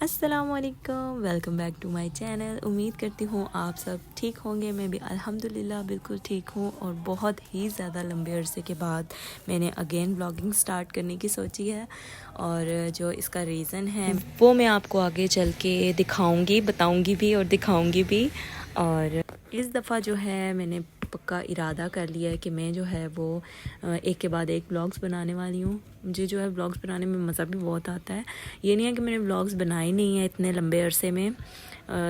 अस्सलामुअलैकुम, welcome back to my channel. उम्मीद करती हूँ आप सब ठीक होंगे। मैं भी अल्हम्दुलिल्लाह बिल्कुल ठीक हूँ। और बहुत ही ज़्यादा लंबे अरसे के बाद मैंने अगेन व्लॉगिंग स्टार्ट करने की सोची है, और जो इसका रीज़न है वो मैं आपको आगे चल के दिखाऊँगी, बताऊँगी भी और दिखाऊँगी भी। और इस दफ़ा जो है मैंने पक्का इरादा कर लिया है कि मैं जो है वो एक के बाद एक व्लॉग्स बनाने वाली हूँ। मुझे जो है व्लॉग्स बनाने में मज़ा भी बहुत आता है। ये नहीं है कि मैंने व्लॉग्स बनाए नहीं हैं इतने लंबे अरसे में,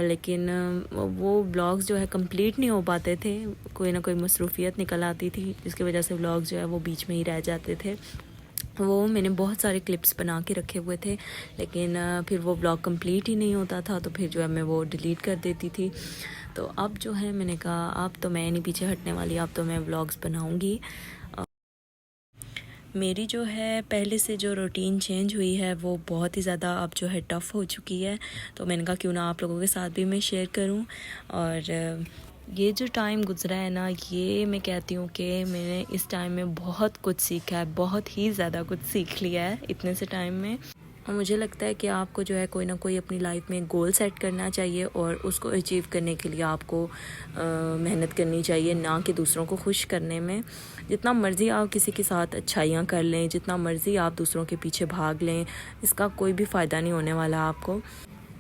लेकिन वो व्लॉग्स जो है कंप्लीट नहीं हो पाते थे। कोई ना कोई मसरूफियत निकल आती थी जिसकी वजह से व्लॉग्स जो है वो बीच में ही रह जाते थे। वो मैंने बहुत सारे क्लिप्स बना के रखे हुए थे, लेकिन फिर वो व्लॉग कंप्लीट ही नहीं होता था, तो फिर जो है मैं वो डिलीट कर देती थी। तो अब जो है मैंने कहा अब तो मैं नहीं पीछे हटने वाली, अब तो मैं व्लॉग्स बनाऊंगी। मेरी जो है पहले से जो रूटीन चेंज हुई है वो बहुत ही ज़्यादा अब जो है टफ़ हो चुकी है। तो मैंने कहा क्यों ना आप लोगों के साथ भी मैं शेयर करूं। और ये जो टाइम गुज़रा है ना, ये मैं कहती हूँ कि मैंने इस टाइम में बहुत कुछ सीखा है, बहुत ही ज़्यादा कुछ सीख लिया है इतने से टाइम में। और मुझे लगता है कि आपको जो है कोई ना कोई अपनी लाइफ में गोल सेट करना चाहिए और उसको अचीव करने के लिए आपको मेहनत करनी चाहिए, ना कि दूसरों को खुश करने में। जितना मर्ज़ी आप किसी के साथ अच्छाइयाँ कर लें, जितना मर्ज़ी आप दूसरों के पीछे भाग लें, इसका कोई भी फ़ायदा नहीं होने वाला आपको।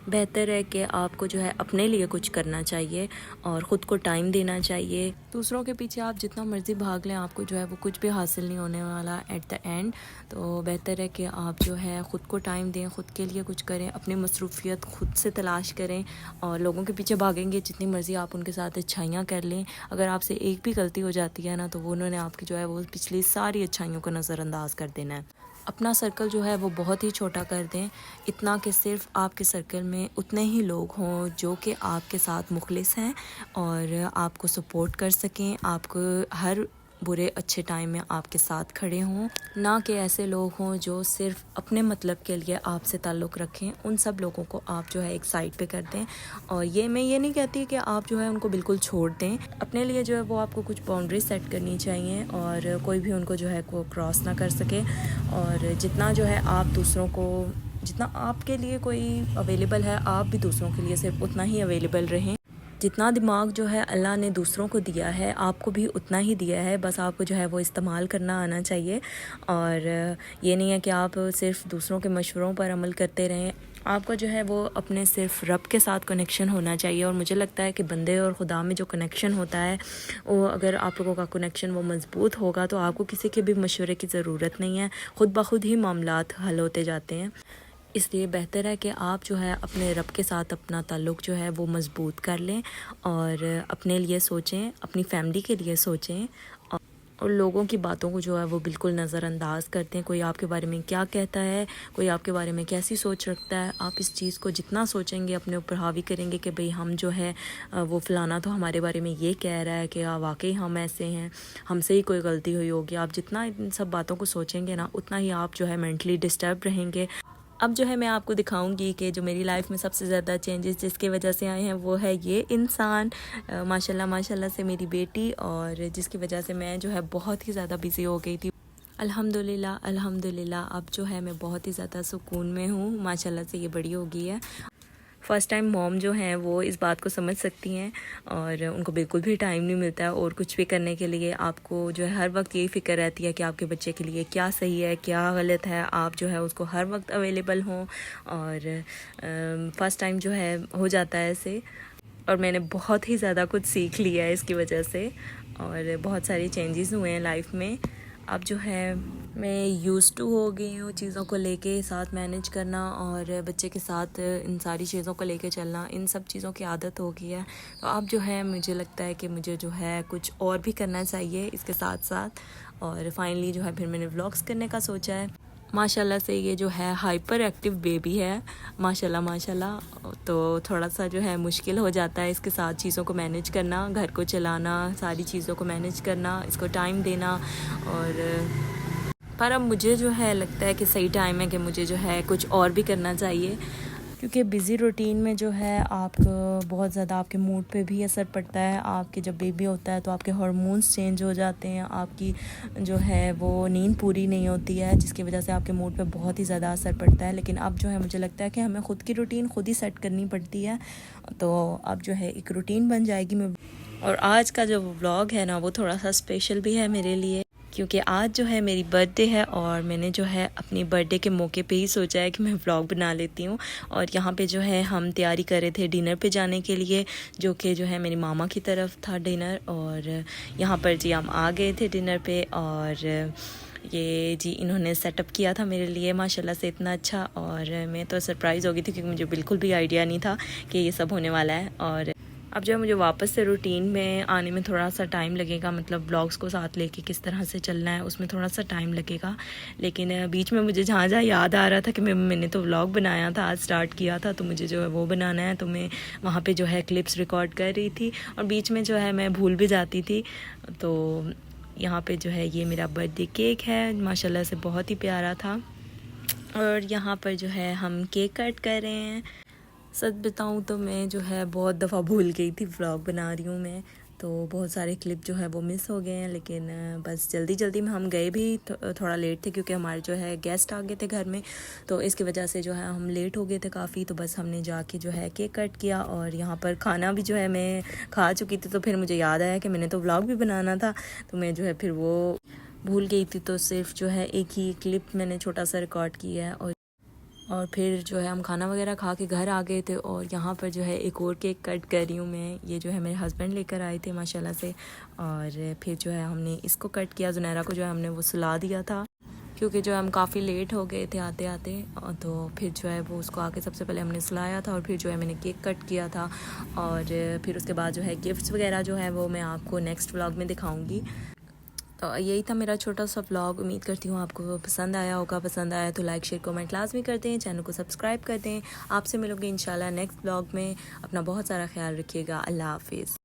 बेहतर है कि आपको जो है अपने लिए कुछ करना चाहिए और ख़ुद को टाइम देना चाहिए। दूसरों के पीछे आप जितना मर्ज़ी भाग लें, आपको जो है वो कुछ भी हासिल नहीं होने वाला एट द एंड। तो बेहतर है कि आप जो है ख़ुद को टाइम दें, ख़ुद के लिए कुछ करें, अपनी मसरूफ़ियत ख़ुद से तलाश करें। और लोगों के पीछे भागेंगे जितनी मर्ज़ी आप उनके साथ अच्छाइयाँ कर लें, अगर आपसे एक भी गलती हो जाती है ना, तो वो उन्होंने आपकी जो है वो पिछली सारी अच्छाइयों को नज़रअंदाज कर देना है। अपना सर्कल जो है वो बहुत ही छोटा कर दें, इतना कि सिर्फ आपके सर्कल में उतने ही लोग हों जो कि आपके साथ मुखलिस हैं और आपको सपोर्ट कर सकें, आपको हर बुरे अच्छे टाइम में आपके साथ खड़े हों। ना कि ऐसे लोग हों जो सिर्फ अपने मतलब के लिए आपसे ताल्लुक़ रखें। उन सब लोगों को आप जो है एक साइड पे कर दें। और मैं ये नहीं कहती कि आप जो है उनको बिल्कुल छोड़ दें। अपने लिए जो है वो आपको कुछ बाउंड्री सेट करनी चाहिए और कोई भी उनको जो है को क्रॉस ना कर सके। और जितना जो है आप दूसरों को, जितना आपके लिए कोई अवेलेबल है, आप भी दूसरों के लिए सिर्फ उतना ही अवेलेबल रहें। जितना दिमाग जो है अल्लाह ने दूसरों को दिया है, आपको भी उतना ही दिया है, बस आपको जो है वो इस्तेमाल करना आना चाहिए। और ये नहीं है कि आप सिर्फ दूसरों के मशवरों पर अमल करते रहें। आपका जो है वो अपने सिर्फ रब के साथ कनेक्शन होना चाहिए। और मुझे लगता है कि बंदे और खुदा में जो कनेक्शन होता है, वो अगर आप लोगों का कनेक्शन वो मज़बूत होगा तो आपको किसी के भी मशवरे की ज़रूरत नहीं है, ख़ुद ब खुद ही मामलात हल होते जाते हैं। इसलिए बेहतर है कि आप जो है अपने रब के साथ अपना ताल्लुक़ जो है वो मज़बूत कर लें और अपने लिए सोचें, अपनी फैमिली के लिए सोचें। और लोगों की बातों को जो है वो बिल्कुल नज़रअंदाज करते हैं। कोई आपके बारे में क्या कहता है, कोई आपके बारे में कैसी सोच रखता है, आप इस चीज़ को जितना सोचेंगे अपने ऊपर हावी करेंगे कि भाई हम जो है वो फ़लाना तो हमारे बारे में ये कह रहा है कि वाकई हम ऐसे हैं, हमसे ही कोई गलती हुई होगी। आप जितना इन सब बातों को सोचेंगे ना, उतना ही आप जो है मेंटली डिस्टर्ब रहेंगे। अब जो है मैं आपको दिखाऊंगी कि जो मेरी लाइफ में सबसे ज़्यादा चेंजेस जिसकी वजह से आए हैं वो है ये इंसान, माशाल्लाह माशाल्लाह से मेरी बेटी, और जिसकी वजह से मैं जो है बहुत ही ज़्यादा बिज़ी हो गई थी। अल्हम्दुलिल्लाह अल्हम्दुलिल्लाह अब जो है मैं बहुत ही ज़्यादा सुकून में हूँ। माशाल्लाह से ये बड़ी हो गई है। फ़र्स्ट टाइम मॉम जो हैं वो इस बात को समझ सकती हैं और उनको बिल्कुल भी टाइम नहीं मिलता है और कुछ भी करने के लिए। आपको जो है हर वक्त यही फ़िक्र रहती है कि आपके बच्चे के लिए क्या सही है, क्या गलत है। आप जो है उसको हर वक्त अवेलेबल हों, और फ़र्स्ट टाइम जो है हो जाता है ऐसे। और मैंने बहुत ही ज़्यादा कुछ सीख लिया है इसकी वजह से, और बहुत सारे चेंजेस हुए हैं लाइफ में। अब जो है मैं यूज़ टू हो गई हूँ चीज़ों को लेके साथ मैनेज करना और बच्चे के साथ इन सारी चीज़ों को लेके चलना, इन सब चीज़ों की आदत हो गई है। तो अब जो है मुझे लगता है कि मुझे जो है कुछ और भी करना चाहिए इसके साथ साथ। और फाइनली जो है फिर मैंने व्लॉग्स करने का सोचा है। माशाल्लाह से ये जो है हाइपर एक्टिव बेबी है, माशाल्लाह माशाल्लाह। तो थोड़ा सा जो है मुश्किल हो जाता है इसके साथ चीज़ों को मैनेज करना, घर को चलाना, सारी चीज़ों को मैनेज करना, इसको टाइम देना। और पर अब मुझे जो है लगता है कि सही टाइम है कि मुझे जो है कुछ और भी करना चाहिए। क्योंकि बिज़ी रूटीन में जो है आप बहुत ज़्यादा आपके मूड पे भी असर पड़ता है। आपके जब बेबी होता है तो आपके हार्मोन्स चेंज हो जाते हैं, आपकी जो है वो नींद पूरी नहीं होती है, जिसकी वजह से आपके मूड पे बहुत ही ज़्यादा असर पड़ता है। लेकिन अब जो है मुझे लगता है कि हमें ख़ुद की रूटीन खुद ही सेट करनी पड़ती है, तो अब जो है एक रूटीन बन जाएगी। मैं और आज का जो व्लॉग है ना वो थोड़ा सा स्पेशल भी है मेरे लिए, क्योंकि आज जो है मेरी बर्थडे है और मैंने जो है अपनी बर्थडे के मौके पे ही सोचा है कि मैं व्लॉग बना लेती हूँ। और यहाँ पे जो है हम तैयारी कर रहे थे डिनर पे जाने के लिए, जो कि जो है मेरी मामा की तरफ था डिनर। और यहाँ पर जी हम आ गए थे डिनर पे, और ये जी इन्होंने सेटअप किया था मेरे लिए माशाल्लाह से इतना अच्छा। और मैं तो सरप्राइज़ हो गई थी क्योंकि मुझे बिल्कुल भी आइडिया नहीं था कि ये सब होने वाला है। और अब जो है मुझे वापस से रूटीन में आने में थोड़ा सा टाइम लगेगा, मतलब ब्लॉग्स को साथ लेके किस तरह से चलना है उसमें थोड़ा सा टाइम लगेगा। लेकिन बीच में मुझे जहाँ जहाँ याद आ रहा था कि मैंने तो व्लॉग बनाया था, आज स्टार्ट किया था, तो मुझे जो है वो बनाना है, तो मैं वहाँ पे जो है क्लिप्स रिकॉर्ड कर रही थी और बीच में जो है मैं भूल भी जाती थी। तो यहाँ पे जो है ये मेरा बर्थडे केक है, माशाल्लाह से बहुत ही प्यारा था। और यहाँ पर जो है हम केक कट कर रहे हैं। सच बताऊँ तो मैं जो है बहुत दफ़ा भूल गई थी व्लॉग बना रही हूँ मैं, तो बहुत सारे क्लिप जो है वो मिस हो गए हैं। लेकिन बस जल्दी जल्दी में हम गए भी थोड़ा लेट थे क्योंकि हमारे जो है गेस्ट आ गए थे घर में, तो इसकी वजह से जो है हम लेट हो गए थे काफ़ी। तो बस हमने जाके जो है केक कट किया और यहाँ पर खाना भी जो है मैं खा चुकी थी, तो फिर मुझे याद आया कि मैंने तो व्लॉग भी बनाना था, तो मैं जो है फिर वो भूल गई थी। तो सिर्फ जो है एक ही क्लिप मैंने छोटा सा रिकॉर्ड किया है। और फिर जो है हम खाना वगैरह खा के घर आ गए थे। और यहाँ पर जो है एक और केक कट कर रही हूँ मैं, ये जो है मेरे हस्बैंड लेकर आए थे माशाल्लाह से। और फिर जो है हमने इसको कट किया, ज़ुनैरा को जो है हमने वो सुला दिया था क्योंकि जो हम काफ़ी लेट हो गए थे आते आते, तो फिर जो है वो उसको आके सबसे पहले हमने सुलाया था और फिर जो है मैंने केक कट किया था। और फिर उसके बाद जो है गिफ्ट्स वगैरह जो है वो मैं आपको नेक्स्ट व्लॉग में दिखाऊँगी। तो यही था मेरा छोटा सा व्लॉग। उम्मीद करती हूँ आपको पसंद आया होगा। पसंद आया तो लाइक शेयर कमेंट लाजमी कर दें, चैनल को सब्सक्राइब कर दें। आपसे मिलूंगी इंशाल्लाह नेक्स्ट व्लॉग में। अपना बहुत सारा ख्याल रखिएगा। अल्लाह हाफिज़।